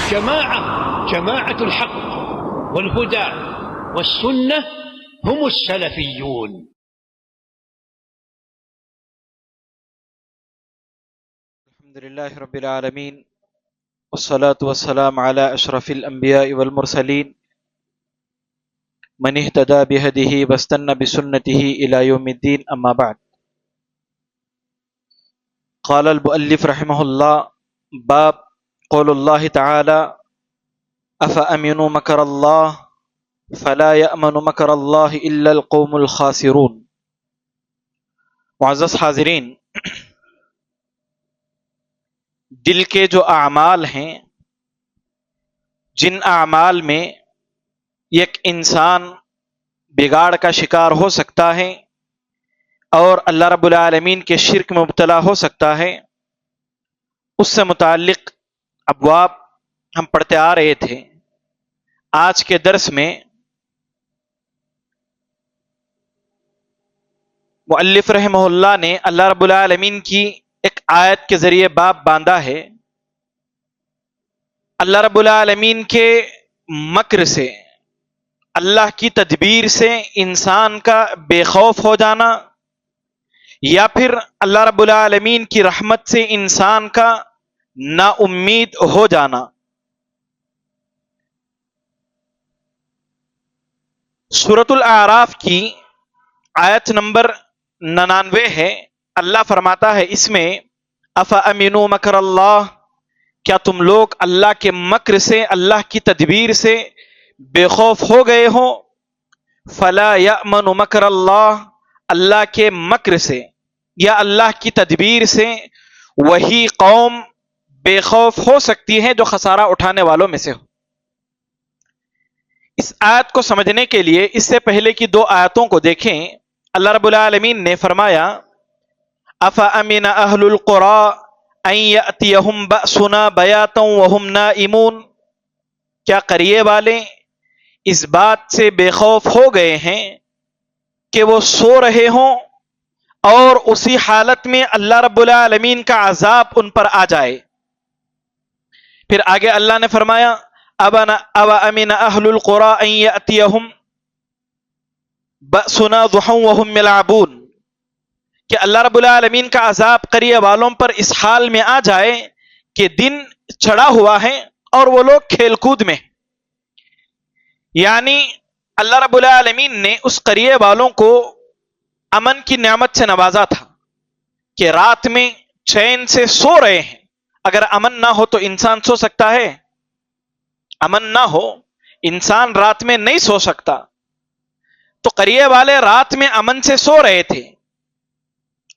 جماعة الحق والهدى والسنة هم السلفيون. الحمد لله رب العالمين والصلاة والسلام على أشرف الأنبياء والمرسلين من اهتدى بهديه واستنى بسنته إلى يوم الدين. أما بعد، قال المؤلف رحمه الله: باب قول الله تعالى: أفأمنوا مكر الله فلا يأمن مكر الله إلا القوم الخاسرون. معزز حاضرین، دل کے جو اعمال ہیں، جن اعمال میں ایک انسان بگاڑ کا شکار ہو سکتا ہے اور اللہ رب العالمین کے شرک میں مبتلا ہو سکتا ہے، اس سے متعلق ابواب ہم پڑھتے آ رہے تھے. آج کے درس میں مؤلف رحمہ اللہ نے اللہ رب العالمین کی ایک آیت کے ذریعے باب باندھا ہے. اللہ رب العالمین کے مکر سے، اللہ کی تدبیر سے انسان کا بے خوف ہو جانا، یا پھر اللہ رب العالمین کی رحمت سے انسان کا نا امید ہو جانا. سورۃ الاعراف کی آیت نمبر 99 ہے. اللہ فرماتا ہے اس میں: افامنوا مکر اللہ، کیا تم لوگ اللہ کے مکر سے، اللہ کی تدبیر سے بے خوف ہو گئے ہو؟ فلا یأمن مکر اللہ، اللہ کے مکر سے یا اللہ کی تدبیر سے وہی قوم بے خوف ہو سکتی ہے جو خسارہ اٹھانے والوں میں سے ہو. اس آیت کو سمجھنے کے لیے اس سے پہلے کی 2 آیتوں کو دیکھیں. اللہ رب العالمین نے فرمایا: افامن اہل القری ان یأتیہم بأسنا بیاتا وہم نائمون، کیا قریے والے اس بات سے بے خوف ہو گئے ہیں کہ وہ سو رہے ہوں اور اسی حالت میں اللہ رب العالمین کا عذاب ان پر آ جائے؟ پھر آگے اللہ نے فرمایا: اوامن اہل القری ان یأتیہم بأسنا ضحی وہم یلعبون، کہ اللہ رب العالمین کا عذاب قریہ والوں پر اس حال میں آ جائے کہ دن چڑھا ہوا ہے اور وہ لوگ کھیل کود میں. یعنی اللہ رب العالمین نے اس قریہ والوں کو امن کی نعمت سے نوازا تھا کہ رات میں چین سے سو رہے ہیں. اگر امن نہ ہو تو انسان سو سکتا ہے؟ امن نہ ہو انسان رات میں نہیں سو سکتا. تو قریہ والے رات میں امن سے سو رہے تھے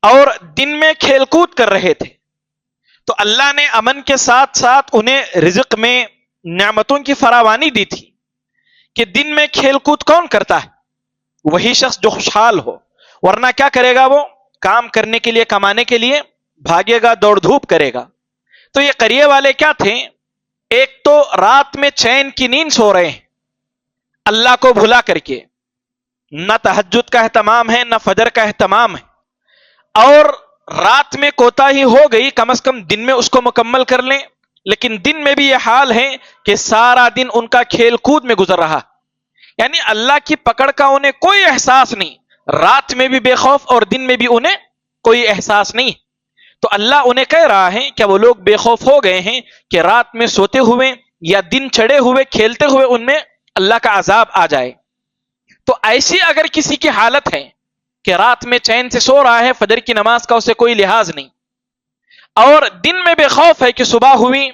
اور دن میں کھیل کود کر رہے تھے. تو اللہ نے امن کے ساتھ ساتھ انہیں رزق میں نعمتوں کی فراوانی دی تھی کہ دن میں کھیل کود کون کرتا ہے؟ وہی شخص جو خوشحال ہو. ورنہ کیا کرے گا؟ وہ کام کرنے کے لیے، کمانے کے لیے بھاگے گا، دوڑ دھوپ کرے گا. تو یہ قریے والے کیا تھے؟ ایک تو رات میں چین کی نیند سو رہے ہیں اللہ کو بھلا کر کے، نہ تہجد کا اہتمام ہے نہ فجر کا اہتمام ہے، اور رات میں کوتاہی ہو گئی کم از کم دن میں اس کو مکمل کر لیں. لیکن دن میں بھی یہ حال ہے کہ سارا دن ان کا کھیل کود میں گزر رہا. یعنی اللہ کی پکڑ کا انہیں کوئی احساس نہیں، رات میں بھی بے خوف اور دن میں بھی انہیں کوئی احساس نہیں. تو اللہ انہیں کہہ رہا ہے کہ وہ لوگ بے خوف ہو گئے ہیں کہ رات میں سوتے ہوئے یا دن چڑھے ہوئے کھیلتے ہوئے ان میں اللہ کا عذاب آ جائے. تو ایسی اگر کسی کی حالت ہے کہ رات میں چین سے سو رہا ہے، فجر کی نماز کا اسے کوئی لحاظ نہیں، اور دن میں بے خوف ہے کہ صبح ہوئی،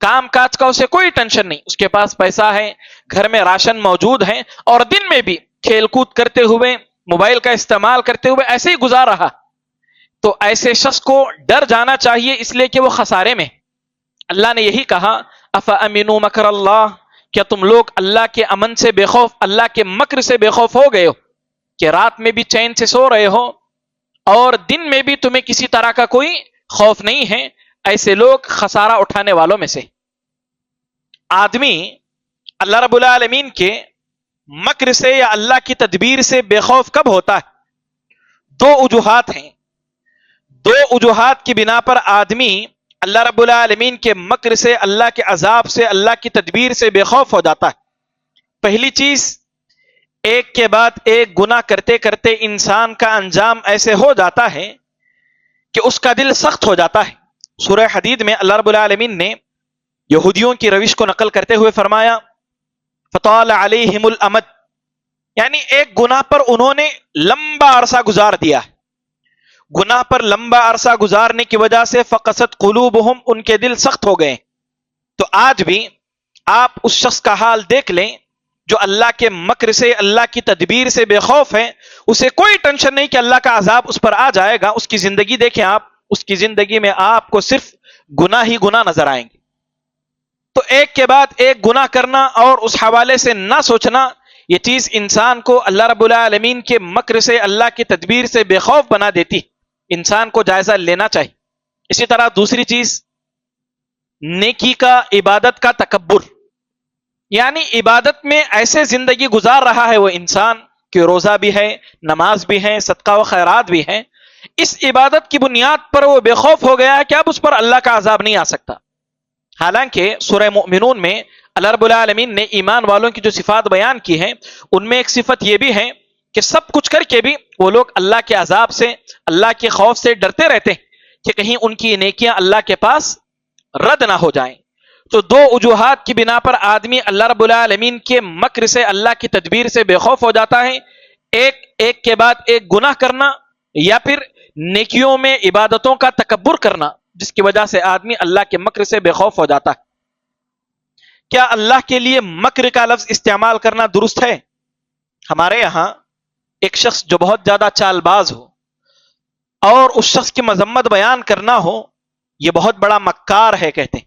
کام کاج کا اسے کوئی ٹینشن نہیں، اس کے پاس پیسہ ہے، گھر میں راشن موجود ہے، اور دن میں بھی کھیل کود کرتے ہوئے، موبائل کا استعمال کرتے ہوئے ایسے ہی گزار رہا، تو ایسے شخص کو ڈر جانا چاہیے، اس لیے کہ وہ خسارے میں. اللہ نے یہی کہا: افامنوا مکر اللہ، کیا تم لوگ اللہ کے امن سے بے خوف، اللہ کے مکر سے بے خوف ہو گئے ہو کہ رات میں بھی چین سے سو رہے ہو اور دن میں بھی تمہیں کسی طرح کا کوئی خوف نہیں ہے؟ ایسے لوگ خسارہ اٹھانے والوں میں سے. آدمی اللہ رب العالمین کے مکر سے یا اللہ کی تدبیر سے بے خوف کب ہوتا ہے؟ 2 وجوہات ہیں. 2 وجوہات کی بنا پر آدمی اللہ رب العالمین کے مکر سے، اللہ کے عذاب سے، اللہ کی تدبیر سے بے خوف ہو جاتا ہے۔ پہلی چیز، ایک کے بعد ایک گناہ کرتے کرتے انسان کا انجام ایسے ہو جاتا ہے کہ اس کا دل سخت ہو جاتا ہے۔ سورہ حدید میں اللہ رب العالمین نے یہودیوں کی روش کو نقل کرتے ہوئے فرمایا فطال علیہم الامد، یعنی ایک گناہ پر انہوں نے لمبا عرصہ گزار دیا ہے۔ گناہ پر لمبا عرصہ گزارنے کی وجہ سے فقست قلوبہم، ان کے دل سخت ہو گئے۔ تو آج بھی آپ اس شخص کا حال دیکھ لیں جو اللہ کے مکر سے، اللہ کی تدبیر سے بے خوف ہے، اسے کوئی ٹینشن نہیں کہ اللہ کا عذاب اس پر آ جائے گا۔ اس کی زندگی دیکھیں آپ، اس کی زندگی میں آپ کو صرف گناہ ہی گناہ نظر آئیں گے۔ تو ایک کے بعد ایک گناہ کرنا اور اس حوالے سے نہ سوچنا، یہ چیز انسان کو اللہ رب العالمین کے مکر سے، اللہ کی تدبیر سے بے خوف بنا دیتی۔ انسان کو جائزہ لینا چاہیے۔ اسی طرح دوسری چیز، نیکی کا، عبادت کا تکبر، یعنی عبادت میں ایسے زندگی گزار رہا ہے وہ انسان کہ روزہ بھی ہے، نماز بھی ہے، صدقہ و خیرات بھی ہے، اس عبادت کی بنیاد پر وہ بے خوف ہو گیا ہے کہ اب اس پر اللہ کا عذاب نہیں آ سکتا۔ حالانکہ سورہ مؤمنون میں اللہ رب العالمین نے ایمان والوں کی جو صفات بیان کی ہیں، ان میں ایک صفت یہ بھی ہے کہ سب کچھ کر کے بھی وہ لوگ اللہ کے عذاب سے، اللہ کے خوف سے ڈرتے رہتے ہیں کہ کہیں ان کی نیکیاں اللہ کے پاس رد نہ ہو جائیں۔ تو دو وجوہات کی بنا پر آدمی اللہ رب العالمین کے مکر سے، اللہ کی تدبیر سے بے خوف ہو جاتا ہے، ایک کے بعد ایک گناہ کرنا، یا پھر نیکیوں میں عبادتوں کا تکبر کرنا، جس کی وجہ سے آدمی اللہ کے مکر سے بے خوف ہو جاتا ہے۔ کیا اللہ کے لیے مکر کا لفظ استعمال کرنا درست ہے؟ ہمارے یہاں ایک شخص جو بہت زیادہ چال باز ہو اور اس شخص کی مذمت بیان کرنا ہو، یہ بہت بڑا مکار ہے کہتے ہیں،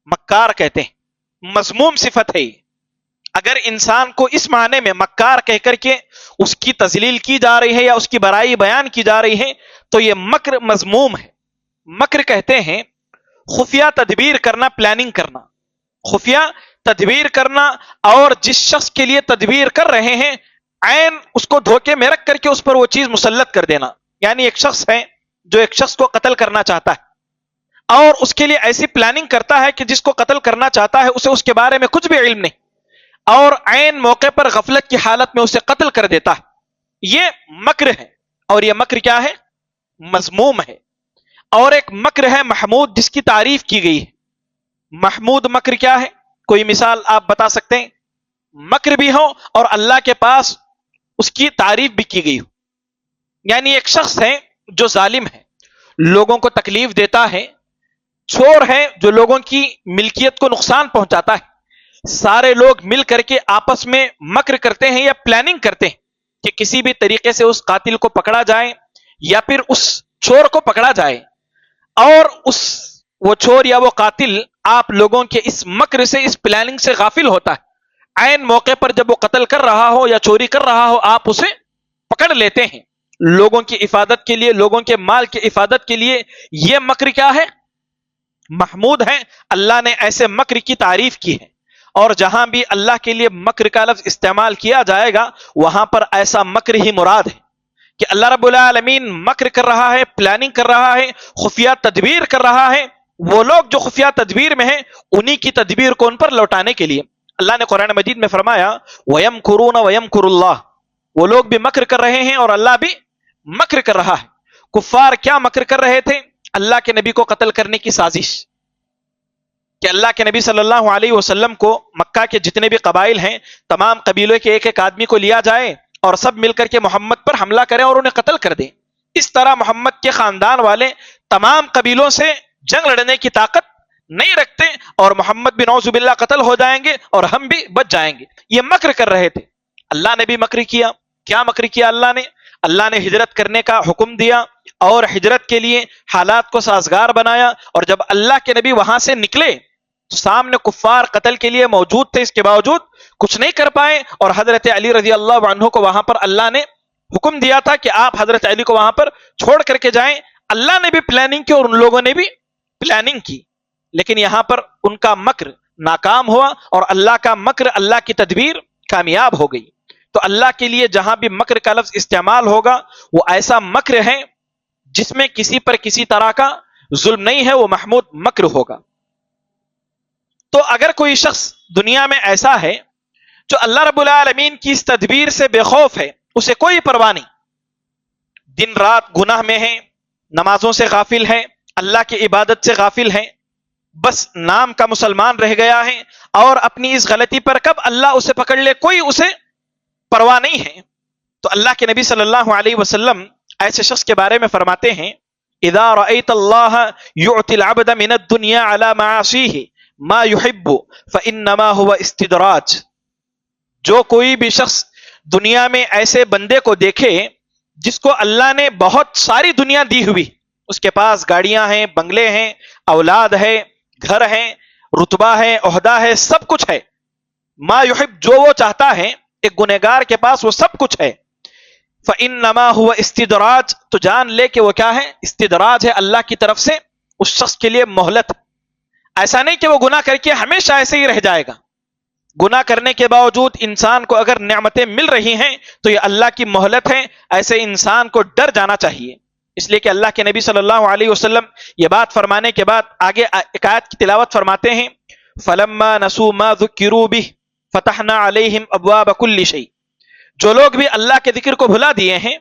مکار کہتے ہیں، مذموم صفت ہے یہ۔ اگر انسان کو اس معنی میں مکار کہہ کر کے اس کی تذلیل کی جا رہی ہے یا اس کی برائی بیان کی جا رہی ہے تو یہ مکر مذموم ہے۔ مکر کہتے ہیں خفیہ تدبیر کرنا، پلاننگ کرنا، خفیہ تدبیر کرنا، اور جس شخص کے لیے تدبیر کر رہے ہیں عین اس کو دھوکے میں رکھ کر کے اس پر وہ چیز مسلط کر دینا۔ یعنی ایک شخص ہے جو ایک شخص کو قتل کرنا چاہتا ہے اور اس کے لیے ایسی پلاننگ کرتا ہے کہ جس کو قتل کرنا چاہتا ہے اسے اس کے بارے میں کچھ بھی علم نہیں، اور عین موقع پر غفلت کی حالت میں اسے قتل کر دیتا ہے۔ یہ مکر ہے، اور یہ مکر کیا ہے؟ مذموم ہے۔ اور ایک مکر ہے محمود، جس کی تعریف کی گئی ہے۔ محمود مکر کیا ہے؟ کوئی مثال آپ بتا سکتے ہیں؟ مکر بھی ہو اور اللہ کے پاس اس کی تعریف بھی کی گئی ہو۔ یعنی ایک شخص ہے جو ظالم ہے، لوگوں کو تکلیف دیتا ہے، چور ہے جو لوگوں کی ملکیت کو نقصان پہنچاتا ہے۔ سارے لوگ مل کر کے آپس میں مکر کرتے ہیں یا پلاننگ کرتے ہیں کہ کسی بھی طریقے سے اس قاتل کو پکڑا جائے یا پھر اس چور کو پکڑا جائے، اور وہ چور یا وہ قاتل آپ لوگوں کے اس مکر سے، اس پلاننگ سے غافل ہوتا ہے۔ عین موقع پر جب وہ قتل کر رہا ہو یا چوری کر رہا ہو، آپ اسے پکڑ لیتے ہیں لوگوں کی افادت کے لیے، لوگوں کے مال کی افادت کے لیے۔ یہ مکر کیا ہے؟ محمود ہے۔ اللہ نے ایسے مکر کی تعریف کی ہے، اور جہاں بھی اللہ کے لیے مکر کا لفظ استعمال کیا جائے گا وہاں پر ایسا مکر ہی مراد ہے کہ اللہ رب العالمین مکر کر رہا ہے، پلاننگ کر رہا ہے، خفیہ تدبیر کر رہا ہے۔ وہ لوگ جو خفیہ تدبیر میں ہیں انہی کی تدبیر کو ان پر لوٹانے کے لیے اللہ نے قرآن مجید میں فرمایا وَيَمْكُرُونَ وَيَمْكُرُ اللَّهُ، وہ لوگ بھی مکر کر رہے ہیں اور اللہ بھی مکر کر رہا ہے۔ کفار کیا مکر کر رہے تھے؟ اللہ کے نبی کو قتل کرنے کی سازش، کہ اللہ کے نبی صلی اللہ علیہ وسلم کو مکہ کے جتنے بھی قبائل ہیں تمام قبیلوں کے ایک ایک آدمی کو لیا جائے اور سب مل کر کے محمد پر حملہ کریں اور انہیں قتل کر دیں۔ اس طرح محمد کے خاندان والے تمام قبیلوں سے جنگ لڑنے کی طاقت نہیں رکھتے، اور محمد بن نعوذ باللہ قتل ہو جائیں گے اور ہم بھی بچ جائیں گے۔ یہ مکر کر رہے تھے۔ اللہ نے بھی مکر کیا۔ کیا مکر کیا اللہ نے ہجرت کرنے کا حکم دیا اور ہجرت کے لیے حالات کو سازگار بنایا، اور جب اللہ کے نبی وہاں سے نکلے تو سامنے کفار قتل کے لیے موجود تھے، اس کے باوجود کچھ نہیں کر پائے، اور حضرت علی رضی اللہ عنہ کو وہاں پر اللہ نے حکم دیا تھا کہ آپ حضرت علی کو وہاں پر چھوڑ کر کے جائیں۔ اللہ نے بھی پلاننگ کی اور ان لوگوں نے بھی پلاننگ کی، لیکن یہاں پر ان کا مکر ناکام ہوا اور اللہ کا مکر، اللہ کی تدبیر کامیاب ہو گئی۔ تو اللہ کے لیے جہاں بھی مکر کا لفظ استعمال ہوگا وہ ایسا مکر ہے جس میں کسی پر کسی طرح کا ظلم نہیں ہے، وہ محمود مکر ہوگا۔ تو اگر کوئی شخص دنیا میں ایسا ہے جو اللہ رب العالمین کی اس تدبیر سے بے خوف ہے، اسے کوئی پرواہ نہیں، دن رات گناہ میں ہے، نمازوں سے غافل ہے، اللہ کی عبادت سے غافل ہے، بس نام کا مسلمان رہ گیا ہے، اور اپنی اس غلطی پر کب اللہ اسے پکڑ لے کوئی اسے پرواہ نہیں ہے، تو اللہ کے نبی صلی اللہ علیہ وسلم ایسے شخص کے بارے میں فرماتے ہیں اذا رأيت اللہ يعطي العبد من الدنيا على معاصيه ما يحب فإنما هو استدراج۔ جو کوئی بھی شخص دنیا میں ایسے بندے کو دیکھے جس کو اللہ نے بہت ساری دنیا دی ہوئی، اس کے پاس گاڑیاں ہیں، بنگلے ہیں، اولاد ہے، گھر ہے، رتبہ ہے، عہدہ ہے، سب کچھ ہے، ما یحب جو وہ چاہتا ہے، ایک گنہگار کے پاس وہ سب کچھ ہے، فإنما هو استدراج تو جان لے کہ وہ کیا ہے، استدراج ہے، اللہ کی طرف سے اس شخص کے لیے مہلت۔ ایسا نہیں کہ وہ گناہ کر کے ہمیشہ ایسے ہی رہ جائے گا، گناہ کرنے کے باوجود انسان کو اگر نعمتیں مل رہی ہیں تو یہ اللہ کی مہلت ہے، ایسے انسان کو ڈر جانا چاہیے، اس لیے کہ اللہ کے نبی صلی اللہ علیہ وسلم یہ بات فرمانے کے بعد آگے ایک آیت کی تلاوت فرماتے ہیں فَلَمَّا نَسُوا مَا ذُكِّرُوا بِهِ فَتَحْنَا عَلَيْهِمْ أَبْوَابَ كُلِّ شَيْءٍ۔ جو لوگ بھی اللہ کے ذکر کو بھلا دیے ہیں،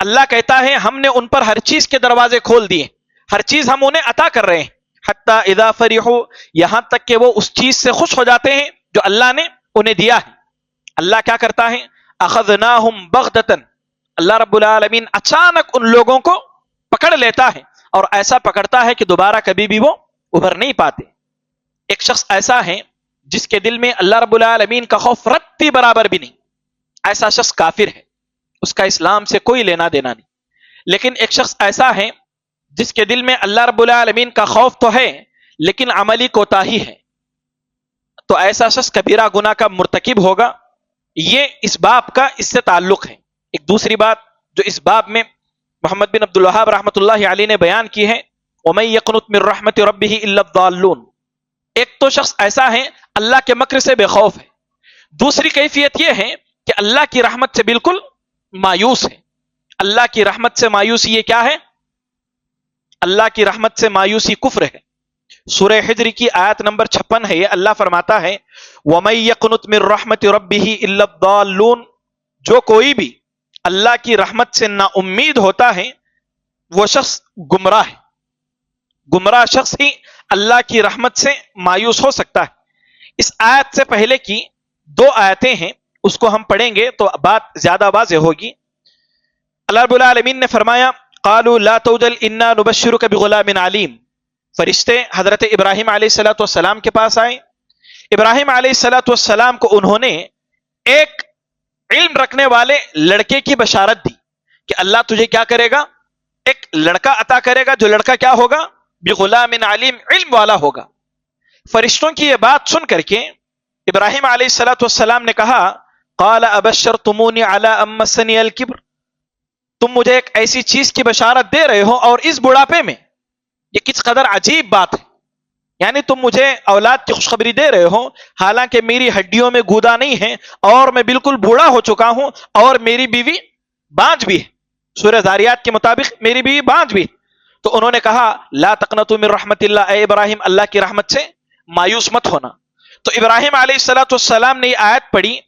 اللہ کہتا ہے ہم نے ان پر ہر چیز کے دروازے کھول دیے، ہر چیز ہم انہیں عطا کر رہے ہیں، حتیٰ اذا فرحوا یہاں تک کہ وہ اس چیز سے خوش ہو جاتے ہیں جو اللہ نے انہیں دیا ہے۔ اللہ کیا کرتا ہے اخذناہم بغتۃ، اللہ رب العالمین اچانک ان لوگوں کو پکڑ لیتا ہے، اور ایسا پکڑتا ہے کہ دوبارہ کبھی بھی وہ ابھر نہیں پاتے۔ ایک شخص ایسا ہے جس کے دل میں اللہ رب العالمین کا خوف رتی برابر بھی نہیں، ایسا شخص کافر ہے، اس کا اسلام سے کوئی لینا دینا نہیں۔ لیکن ایک شخص ایسا ہے جس کے دل میں اللہ رب العالمین کا خوف تو ہے لیکن عملی کوتاہی ہے، تو ایسا شخص کبیرہ گناہ کا مرتکب ہوگا۔ یہ اس باب کا اس سے تعلق ہے۔ ایک دوسری بات جو اس باب میں محمد بن عبد الوہاب رحمۃ اللہ علیہ نے بیان کی ہے وَمَن يَقْنُطْ مِن رَحْمَةِ رَبِّهِ إِلَّا الضَّالُّونَ۔ ایک تو شخص ایسا ہے اللہ کے مکر سے بے خوف ہے، دوسری کیفیت یہ ہے کہ اللہ کی رحمت سے بالکل مایوس ہے۔ اللہ کی رحمت سے مایوسی یہ کیا ہے؟ اللہ کی رحمت سے مایوسی کفر ہے۔ سورہ حجر کی آیت نمبر 56 ہے، یہ اللہ فرماتا ہے وَمَن يَقْنُطْ مِن رَحْمَةِ رَبِّهِ إِلَّا الضَّالُّونَ۔ جو کوئی بھی اللہ کی رحمت سے نا امید ہوتا ہے وہ شخص گمراہ ہے، گمراہ شخص ہی اللہ کی رحمت سے مایوس ہو سکتا ہے۔ اس آیت سے پہلے کی 2 آیتیں ہیں، اس کو ہم پڑھیں گے تو بات زیادہ واضح ہوگی۔ اللہ رب العالمین نے فرمایا قالوا لا توجل انا نبشرک بغلام علیم۔ فرشتے حضرت ابراہیم علیہ السلام کے پاس آئے، ابراہیم علیہ السلام کو انہوں نے ایک علم رکھنے والے لڑکے کی بشارت دی کہ اللہ تجھے کیا کرے گا، ایک لڑکا عطا کرے گا، جو لڑکا کیا ہوگا، بغلام علیم، علم والا ہوگا۔ فرشتوں کی یہ بات سن کر کے ابراہیم علیہ السلام نے کہا قال ابشرتمونی علی ان مسنی الکبر، تم مجھے ایک ایسی چیز کی بشارت دے رہے ہو اور اس بڑھاپے میں، یہ کس قدر عجیب بات ہے، یعنی تم مجھے اولاد کی خوشخبری دے رہے ہو حالانکہ میری ہڈیوں میں گودا نہیں ہے اور میں بالکل بوڑھا ہو چکا ہوں اور میری بیوی بانجھ بھی ہے، سورہ ذاریات کے مطابق میری بیوی بانجھ بھی ہے۔ تو انہوں نے کہا لا تقنطوا من رحمت اللہ، اے ابراہیم اللہ کی رحمت سے مایوس مت ہونا۔ تو ابراہیم علیہ السلام نے یہ آیت پڑھی،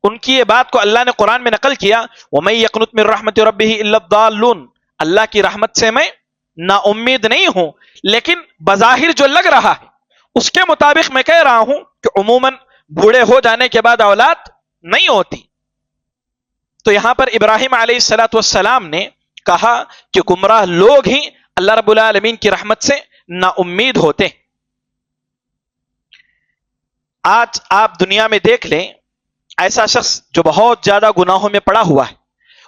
ان کی یہ بات کو اللہ نے قرآن میں نقل کیا وَمَن يَقْنُطْ مِن رَحْمَةِ رَبِّهِ إِلَّا الضَّالُّونَ، اللہ کی رحمت سے میں نا امید نہیں ہوں، لیکن بظاہر جو لگ رہا ہے اس کے مطابق میں کہہ رہا ہوں کہ عموماً بوڑھے ہو جانے کے بعد اولاد نہیں ہوتی۔ تو یہاں پر ابراہیم علیہ السلام نے کہا کہ گمراہ لوگ ہی اللہ رب العالمین کی رحمت سے نا امید ہوتے ہیں۔ آج آپ دنیا میں دیکھ لیں ایسا شخص جو بہت زیادہ گناہوں میں پڑا ہوا ہے،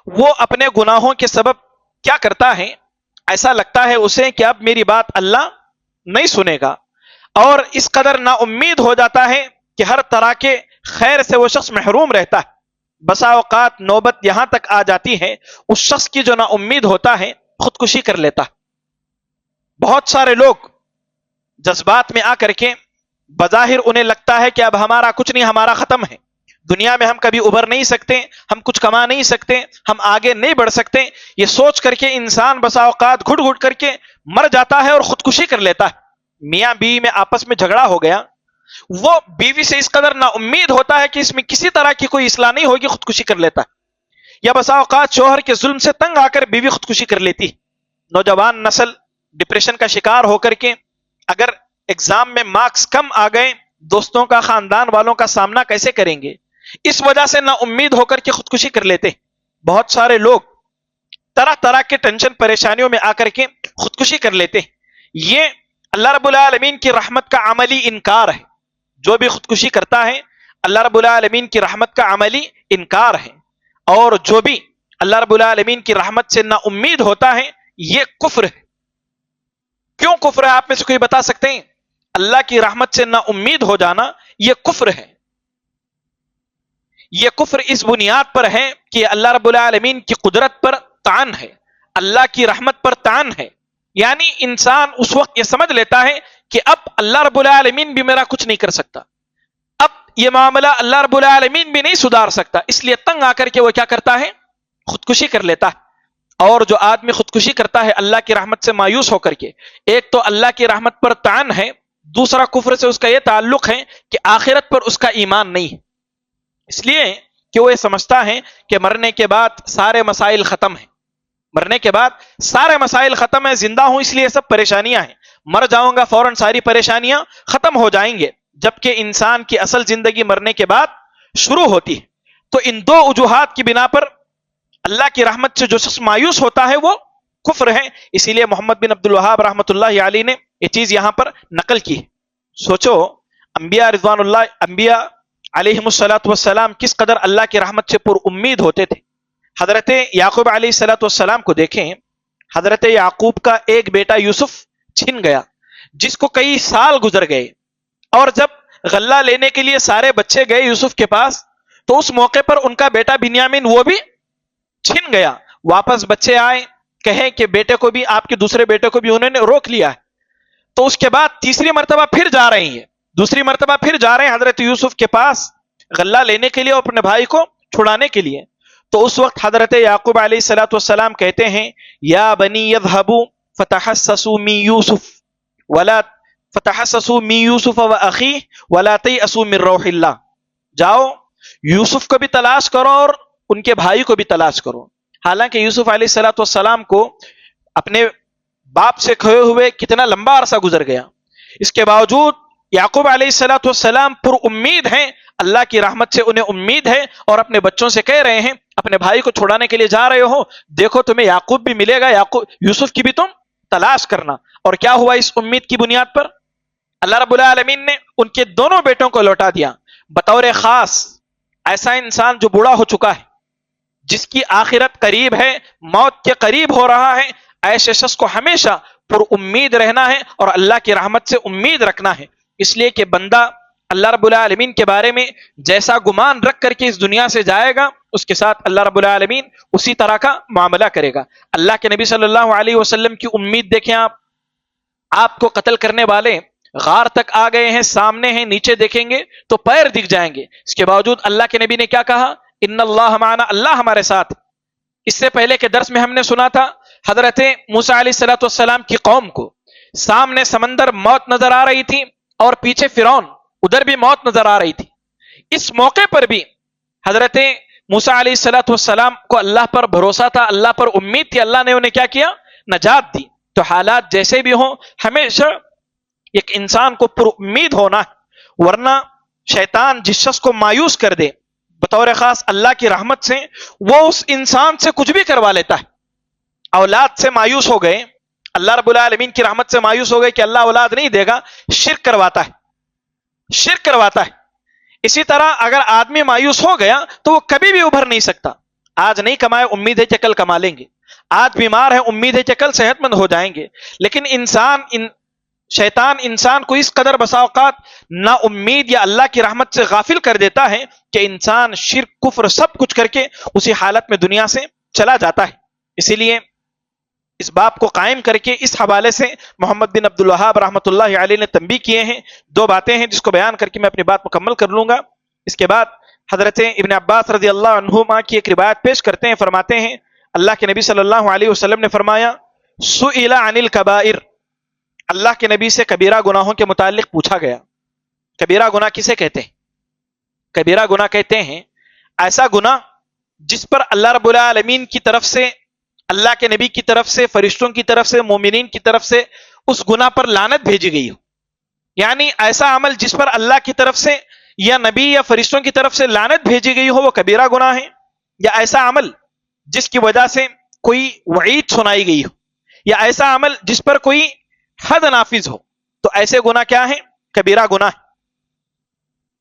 وہ اپنے گناہوں کے سبب کیا کرتا ہے، ایسا لگتا ہے اسے کہ اب میری بات اللہ نہیں سنے گا، اور اس قدر نا امید ہو جاتا ہے کہ ہر طرح کے خیر سے وہ شخص محروم رہتا ہے۔ بسا اوقات نوبت یہاں تک آ جاتی ہے اس شخص کی جو نا امید ہوتا ہے خودکشی کر لیتا ہے۔ بہت سارے لوگ جذبات میں آ کر کے بظاہر انہیں لگتا ہے کہ اب ہمارا کچھ نہیں، ہمارا ختم ہے، دنیا میں ہم کبھی ابھر نہیں سکتے، ہم کچھ کما نہیں سکتے، ہم آگے نہیں بڑھ سکتے، یہ سوچ کر کے انسان بسا اوقات گھٹ گھٹ کر کے مر جاتا ہے اور خودکشی کر لیتا ہے۔ میاں بیوی میں آپس میں جھگڑا ہو گیا، وہ بیوی سے اس قدر نا امید ہوتا ہے کہ اس میں کسی طرح کی کوئی اصلاح نہیں ہوگی، خودکشی کر لیتا ہے۔ یا بسا اوقات شوہر کے ظلم سے تنگ آ کر بیوی خودکشی کر لیتی۔ نوجوان نسل ڈپریشن کا شکار ہو کر کے اگر ایگزام میں مارکس کم آ گئے، دوستوں کا، خاندان والوں کا سامنا کیسے کریں گے؟ اس وجہ سے نا امید ہو کر کے خودکشی کر لیتے۔ بہت سارے لوگ طرح طرح کے ٹینشن پریشانیوں میں آ کر کے خودکشی کر لیتے۔ یہ اللہ رب العالمین کی رحمت کا عملی انکار ہے۔ جو بھی خودکشی کرتا ہے اللہ رب العالمین کی رحمت کا عملی انکار ہے، اور جو بھی اللہ رب العالمین کی رحمت سے نا امید ہوتا ہے یہ کفر ہے۔ کیوں کفر ہے؟ آپ میں سے کوئی بتا سکتے ہیں؟ اللہ کی رحمت سے نا امید ہو جانا یہ کفر ہے۔ یہ کفر اس بنیاد پر ہے کہ اللہ رب العالمین کی قدرت پر طعن ہے، اللہ کی رحمت پر طعن ہے۔ یعنی انسان اس وقت یہ سمجھ لیتا ہے کہ اب اللہ رب العالمین بھی میرا کچھ نہیں کر سکتا، اب یہ معاملہ اللہ رب العالمین بھی نہیں سدھار سکتا، اس لیے تنگ آ کر کے وہ کیا کرتا ہے؟ خودکشی کر لیتا ہے۔ اور جو آدمی خودکشی کرتا ہے اللہ کی رحمت سے مایوس ہو کر کے، ایک تو اللہ کی رحمت پر طعن ہے، دوسرا کفر سے اس کا یہ تعلق ہے کہ آخرت پر اس کا ایمان نہیں ہے، اس لیے کہ وہ یہ سمجھتا ہے کہ مرنے کے بعد سارے مسائل ختم ہیں، مرنے کے بعد سارے مسائل ختم ہیں، زندہ ہوں اس لیے سب پریشانیاں ہیں، مر جاؤں گا فوراً ساری پریشانیاں ختم ہو جائیں گے، جبکہ انسان کی اصل زندگی مرنے کے بعد شروع ہوتی ہے۔ تو ان دو وجوہات کی بنا پر اللہ کی رحمت سے جو شخص مایوس ہوتا ہے وہ کفر ہے۔ اسی لیے محمد بن عبد الوہاب رحمۃ اللہ علیہ نے یہ چیز یہاں پر نقل کی ہے۔ سوچو انبیاء رضوان اللہ، انبیاء علیہ الصلاۃ والسلام کس قدر اللہ کی رحمت سے پر امید ہوتے تھے۔ حضرت یعقوب علیہ الصلاۃ والسلام کو دیکھیں، حضرت یعقوب کا ایک بیٹا یوسف چھن گیا، جس کو کئی سال گزر گئے، اور جب غلہ لینے کے لیے سارے بچے گئے یوسف کے پاس تو اس موقع پر ان کا بیٹا بنیامین وہ بھی چھن گیا۔ واپس بچے آئے، کہیں کہ بیٹے کو بھی، آپ کے دوسرے بیٹے کو بھی انہوں نے روک لیا ہے۔ تو اس کے بعد تیسری مرتبہ پھر جا رہے ہیں، دوسری مرتبہ پھر جا رہے ہیں حضرت یوسف کے پاس غلہ لینے کے لیے اور اپنے بھائی کو چھڑانے کے لیے۔ تو اس وقت حضرت یعقوب علیہ الصلاۃ والسلام کہتے ہیں، یا بنی یذهبوا فتحسسوا من یوسف ولا فتحسسوا من یوسف واخیہ ولا تیأسوا من روح اللہ، جاؤ یوسف کو بھی تلاش کرو اور ان کے بھائی کو بھی تلاش کرو۔ حالانکہ یوسف علیہ الصلاۃ والسلام کو اپنے باپ سے کھوئے ہوئے کتنا لمبا عرصہ گزر گیا، اس کے باوجود یعقوب علیہ الصلاۃ والسلام پر امید ہیں، اللہ کی رحمت سے انہیں امید ہے، اور اپنے بچوں سے کہہ رہے ہیں اپنے بھائی کو چھڑانے کے لیے جا رہے ہو، دیکھو تمہیں یعقوب بھی ملے گا، یوسف کی بھی تم تلاش کرنا۔ اور کیا ہوا؟ اس امید کی بنیاد پر اللہ رب العالمین نے ان کے دونوں بیٹوں کو لوٹا دیا۔ بطور خاص ایسا انسان جو بوڑھا ہو چکا ہے، جس کی آخرت قریب ہے، موت کے قریب ہو رہا ہے، ایسے شخص کو ہمیشہ پر امید رہنا ہے اور اللہ کی رحمت سے امید رکھنا ہے، اس لیے کہ بندہ اللہ رب العالمین کے بارے میں جیسا گمان رکھ کر کے اس دنیا سے جائے گا، اس کے ساتھ اللہ رب العالمین اسی طرح کا معاملہ کرے گا۔ اللہ کے نبی صلی اللہ علیہ وسلم کی امید دیکھیں، آپ کو قتل کرنے والے غار تک آ گئے ہیں، سامنے ہیں، نیچے دیکھیں گے تو پیر دکھ جائیں گے، اس کے باوجود اللہ کے نبی نے کیا کہا؟ ان اللہ معنا، اللہ ہمارے ساتھ۔ اس سے پہلے کے درس میں ہم نے سنا تھا حضرت موسیٰ علیہ الصلوۃ والسلام کی قوم کو سامنے سمندر موت نظر آ رہی تھی اور پیچھے فرعون، ادھر بھی موت نظر آ رہی تھی۔ اس موقع پر بھی حضرت موسیٰ علیہ الصلوۃ والسلام کو اللہ پر بھروسہ تھا، اللہ پر امید تھی، اللہ نے انہیں کیا کیا؟ نجات دی۔ تو حالات جیسے بھی ہوں ہمیشہ ایک انسان کو پر امید ہونا ہے، ورنہ شیطان جس شخص کو مایوس کر دے، بطور خاص اللہ کی رحمت سے وہ اس انسان سے کچھ بھی کروا لیتا ہے۔ اولاد سے مایوس ہو گئے، اللہ رب العالمین کی رحمت سے مایوس ہو گئے کہ اللہ اولاد نہیں دے گا، شرک کرواتا ہے، شرک کرواتا ہے۔ اسی طرح اگر آدمی مایوس ہو گیا تو وہ کبھی بھی ابھر نہیں سکتا۔ آج نہیں کمائے، امید ہے کہ کل کما لیں گے، آج بیمار ہے، امید ہے کہ کل صحت مند ہو جائیں گے، لیکن شیطان انسان کو اس قدر بسا اوقات نا امید یا اللہ کی رحمت سے غافل کر دیتا ہے کہ انسان شرک، کفر سب کچھ کر کے اسی حالت میں دنیا سے چلا جاتا ہے۔ اسی لیے اس باب کو قائم کر کے اس حوالے سے محمد بن عبد الوہاب رحمۃ اللہ علیہ نے تنبیہ کیے ہیں۔ دو باتیں ہیں جس کو بیان کر کے میں اپنی بات مکمل کر لوں گا، اس کے بعد حضرت ابن عباس رضی اللہ عنہما کی ایک روایت پیش کرتے ہیں، فرماتے ہیں اللہ کے نبی صلی اللہ علیہ وسلم نے فرمایا سئل عن الکبائر، اللہ کے نبی سے کبیرہ گناہوں کے متعلق پوچھا گیا۔ کبیرہ گناہ کسے کہتے ہیں؟ کبیرہ گناہ کہتے ہیں ایسا گناہ جس پر اللہ رب العالمین کی طرف سے، اللہ کے نبی کی طرف سے، فرشتوں کی طرف سے، مومنین کی طرف سے اس گناہ پر لعنت بھیجی گئی ہو۔ یعنی ایسا عمل جس پر اللہ کی طرف سے یا نبی یا فرشتوں کی طرف سے لعنت بھیجی گئی ہو وہ کبیرہ گناہ ہے، یا ایسا عمل جس کی وجہ سے کوئی وعید سنائی گئی ہو، یا ایسا عمل جس پر کوئی حد نافذ ہو، تو ایسے گناہ کیا ہیں؟ کبیرہ گناہ ہے۔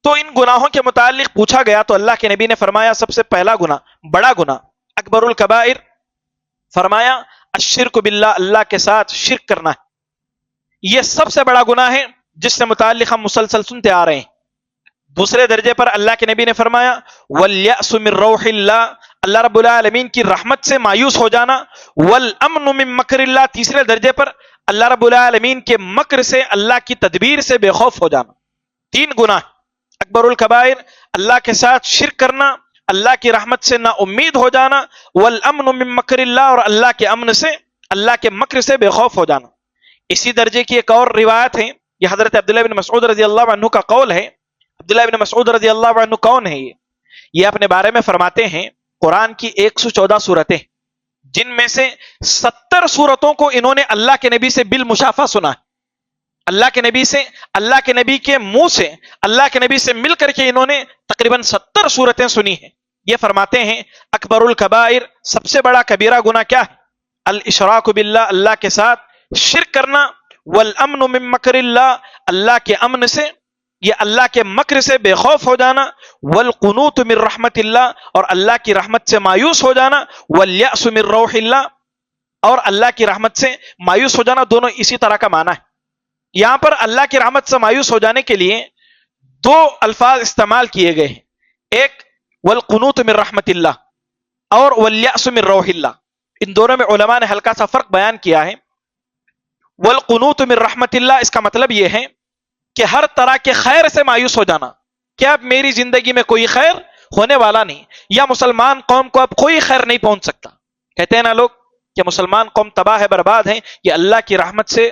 تو ان گناہوں کے متعلق پوچھا گیا تو اللہ کے نبی نے فرمایا سب سے پہلا گناہ، بڑا گناہ، اکبر الکبائر، فرمایا الشرک باللہ، اللہ کے ساتھ شرک کرنا ہے، یہ سب سے بڑا گناہ ہے جس سے متعلق ہم مسلسل سنتے آ رہے ہیں۔ دوسرے درجے پر اللہ کے نبی نے فرمایا وَالْيَأْسُ مِنْ رَوْحِ اللَّهِ، اللہ رب العالمین کی رحمت سے مایوس ہو جانا، وَالْأَمْنُ مِنْ مَكْرِ اللَّهِ، تیسرے درجے پر اللہ رب العالمین کے مکر سے، اللہ کی تدبیر سے بے خوف ہو جانا۔ تین گناہ، اکبر الکبائر، اللہ کے ساتھ شرک کرنا، اللہ کی رحمت سے نا امید ہو جانا، والامن من مکر اللہ، اور اللہ کے امن سے، اللہ کے مکر سے بے خوف ہو جانا۔ اسی درجے کی ایک اور روایت ہے، یہ حضرت عبداللہ بن مسعود رضی اللہ عنہ کا قول ہے۔ عبداللہ بن مسعود رضی اللہ عنہ کون ہے؟ یہ اپنے بارے میں فرماتے ہیں قرآن کی 114 سورتیں، جن میں سے 70 سورتوں کو انہوں نے اللہ کے نبی سے بالمشافہ سنا ہے۔ اللہ کے نبی سے، اللہ کے نبی کے منہ سے، اللہ کے نبی سے مل کر کے انہوں نے تقریباً 70 سورتیں سنی ہیں۔ یہ فرماتے ہیں اکبر الکبائر، سب سے بڑا کبیرہ گناہ کیا ہے؟ الاشراک باللہ، اللہ کے ساتھ شرک کرنا، والامن من مکر اللہ، اللہ کے امن سے یا اللہ کے مکر سے بے خوف ہو جانا، والقنوط من رحمت اللہ، اور اللہ کی رحمت سے مایوس ہو جانا، والیأس من روح اللہ، اور اللہ کی رحمت سے مایوس ہو جانا، دونوں اسی طرح کا معنی ہے۔ یہاں پر اللہ کی رحمت سے مایوس ہو جانے کے لیے دو الفاظ استعمال کیے گئے ہیں، ایک والقنوط من رحمت اللہ اور والیأس من روح اللہ۔ ان دونوں میں علماء نے ہلکا سا فرق بیان کیا ہے۔ والقنوط من رحمت اللہ، اس کا مطلب یہ ہے کہ ہر طرح کے خیر سے مایوس ہو جانا، کہ اب میری زندگی میں کوئی خیر ہونے والا نہیں، یا مسلمان قوم کو اب کوئی خیر نہیں پہنچ سکتا۔ کہتے ہیں نا لوگ کہ مسلمان قوم تباہ ہے، برباد ہے، یہ اللہ کی رحمت سے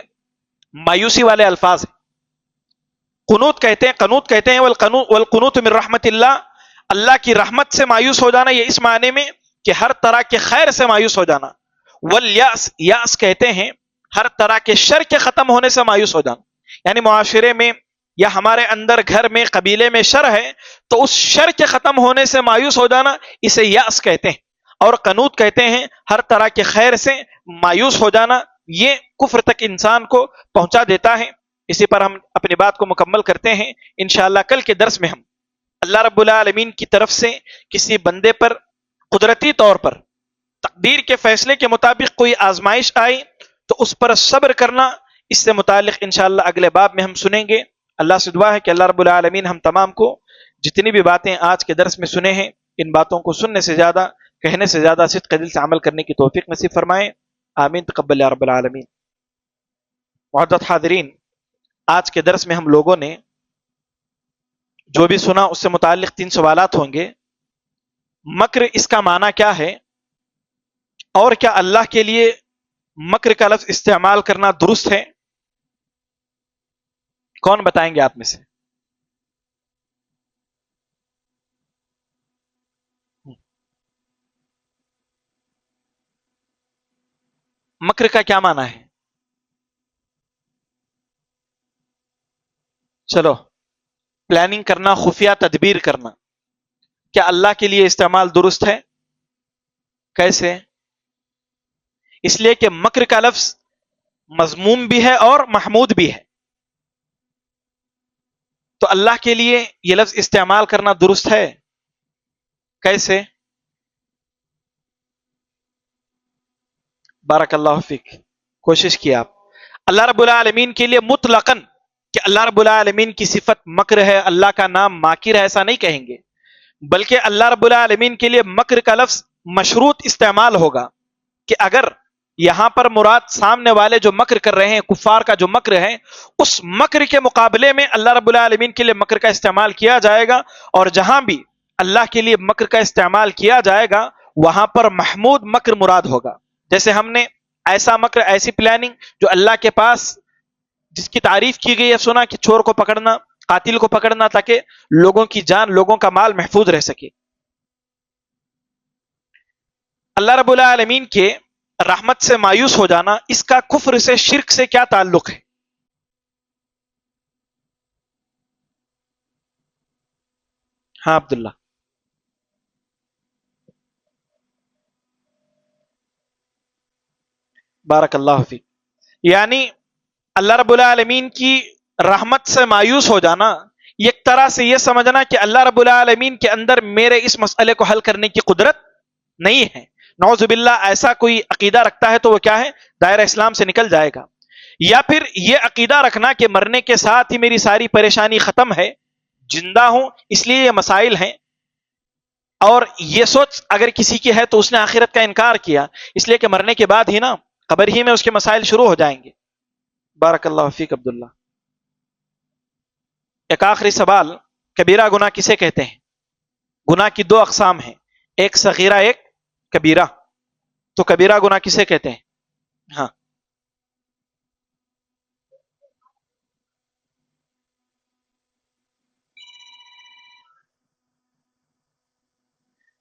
مایوسی والے الفاظ ہیں۔ قنوت کہتے ہیں، قنوت کہتے ہیں والقنوط من رحمت اللہ، اللہ کی رحمت سے مایوس ہو جانا، یہ اس معنی میں کہ ہر طرح کے خیر سے مایوس ہو جانا۔ والیاس، یاس کہتے ہیں ہر طرح کے شر کے ختم ہونے سے مایوس ہو جانا، یعنی معاشرے میں یا ہمارے اندر گھر میں قبیلے میں شر ہے تو اس شر کے ختم ہونے سے مایوس ہو جانا، اسے یاس کہتے ہیں۔ اور قنوت کہتے ہیں ہر طرح کے خیر سے مایوس ہو جانا، یہ کفر تک انسان کو پہنچا دیتا ہے۔ اسی پر ہم اپنی بات کو مکمل کرتے ہیں۔ انشاءاللہ کل کے درس میں ہم اللہ رب العالمین کی طرف سے کسی بندے پر قدرتی طور پر تقدیر کے فیصلے کے مطابق کوئی آزمائش آئی تو اس پر صبر کرنا، اس سے متعلق انشاءاللہ اگلے باب میں ہم سنیں گے۔ اللہ سے دعا ہے کہ اللہ رب العالمین ہم تمام کو جتنی بھی باتیں آج کے درس میں سنے ہیں، ان باتوں کو سننے سے زیادہ، کہنے سے زیادہ صدق دل سے عمل کرنے کی توفیق نصیب فرمائیں۔ آمین، تقبل یا رب العالمین۔ معزز حاضرین، آج کے درس میں ہم لوگوں نے جو بھی سنا اس سے متعلق 3 سوالات ہوں گے۔ مکر، اس کا معنی کیا ہے، اور کیا اللہ کے لیے مکر کا لفظ استعمال کرنا درست ہے؟ کون بتائیں گے آپ میں سے؟ مکر کا کیا معنی ہے؟ چلو، پلاننگ کرنا، خفیہ تدبیر کرنا، کیا اللہ کے لیے استعمال درست ہے؟ کیسے؟ اس لیے کہ مکر کا لفظ مذموم بھی ہے اور محمود بھی ہے، تو اللہ کے لیے یہ لفظ استعمال کرنا درست ہے۔ کیسے؟ بارک اللہ فیک، کوشش کیا آپ۔ اللہ رب العالمین کے لیے مطلقاً کہ اللہ رب العالمین کی صفت مکر ہے، اللہ کا نام ماکر ہے، ایسا نہیں کہیں گے، بلکہ اللہ رب العالمین کے لیے مکر کا لفظ مشروط استعمال ہوگا کہ اگر یہاں پر مراد سامنے والے جو مکر کر رہے ہیں، کفار کا جو مکر ہے، اس مکر کے مقابلے میں اللہ رب العالمین کے لیے مکر کا استعمال کیا جائے گا، اور جہاں بھی اللہ کے لیے مکر کا استعمال کیا جائے گا وہاں پر محمود مکر مراد ہوگا. جیسے ہم نے ایسا مکر، ایسی پلاننگ جو اللہ کے پاس جس کی تعریف کی گئی ہے سنا کہ چور کو پکڑنا، قاتل کو پکڑنا تاکہ لوگوں کی جان، لوگوں کا مال محفوظ رہ سکے. اللہ رب العالمین کے رحمت سے مایوس ہو جانا، اس کا کفر سے، شرک سے کیا تعلق ہے؟ ہاں عبداللہ. بارک اللہ فیک. یعنی اللہ رب العالمین کی رحمت سے مایوس ہو جانا، ایک طرح سے یہ سمجھنا کہ اللہ رب العالمین کے اندر میرے اس مسئلے کو حل کرنے کی قدرت نہیں ہے. نعوذ باللہ ایسا کوئی عقیدہ رکھتا ہے تو وہ کیا ہے؟ دائرہ اسلام سے نکل جائے گا. یا پھر یہ عقیدہ رکھنا کہ مرنے کے ساتھ ہی میری ساری پریشانی ختم ہے، زندہ ہوں اس لیے یہ مسائل ہیں، اور یہ سوچ اگر کسی کی ہے تو اس نے آخرت کا انکار کیا اس لیے کہ مرنے کے بعد ہی نا قبر ہی میں اس کے مسائل شروع ہو جائیں گے. بارک اللہ فیک عبداللہ. ایک آخری سوال، کبیرہ گناہ کسے کہتے ہیں؟ گناہ کی دو اقسام ہیں، ایک صغیرہ، ایک کبیرہ. تو کبیرہ گناہ کسے کہتے ہیں؟ ہاں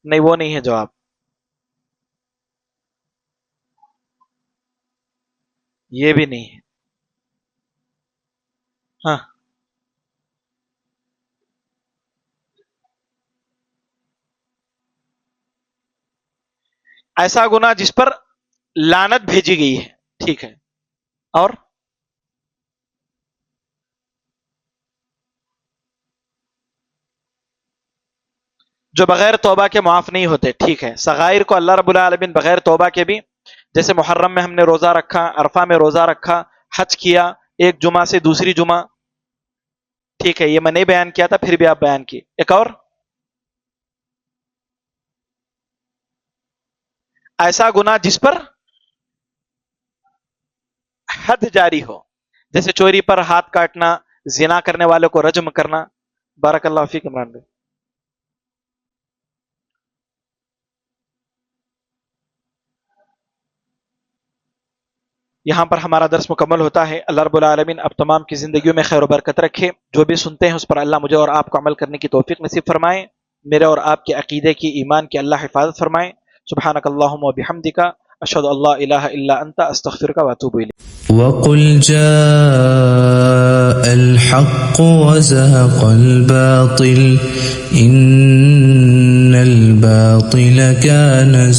نہیں، وہ نہیں ہے جواب. یہ بھی نہیں ہے. ہاں ایسا گناہ جس پر لعنت بھیجی گئی ہے. ٹھیک ہے. اور جو بغیر توبہ کے معاف نہیں ہوتے. ٹھیک ہے. صغائر کو اللہ رب العالمین بغیر توبہ کے بھی، جیسے محرم میں ہم نے روزہ رکھا، عرفہ میں روزہ رکھا، حج کیا ایک جمعہ سے دوسری جمعہ، ٹھیک ہے، یہ میں نہیں بیان کیا تھا پھر بھی آپ بیان کی. ایک اور ایسا گناہ جس پر حد جاری ہو، جیسے چوری پر ہاتھ کاٹنا، زنا کرنے والے کو رجم کرنا. بارک اللہ فیک عمران بھائی. یہاں پر ہمارا درس مکمل ہوتا ہے. اللہ رب العالمین اب تمام کی زندگیوں میں خیر و برکت رکھے. جو بھی سنتے ہیں اس پر اللہ مجھے اور آپ کو عمل کرنے کی توفیق نصیب فرمائے. میرے اور آپ کے عقیدے کی، ایمان کی اللہ حفاظت فرمائے. سبحانک اللہم و بحمدک، اشہد ان لا الہ الا انت، استغفرک و اتوب الیک. وقل جاء الحق وزهق الباطل إن الباطل كان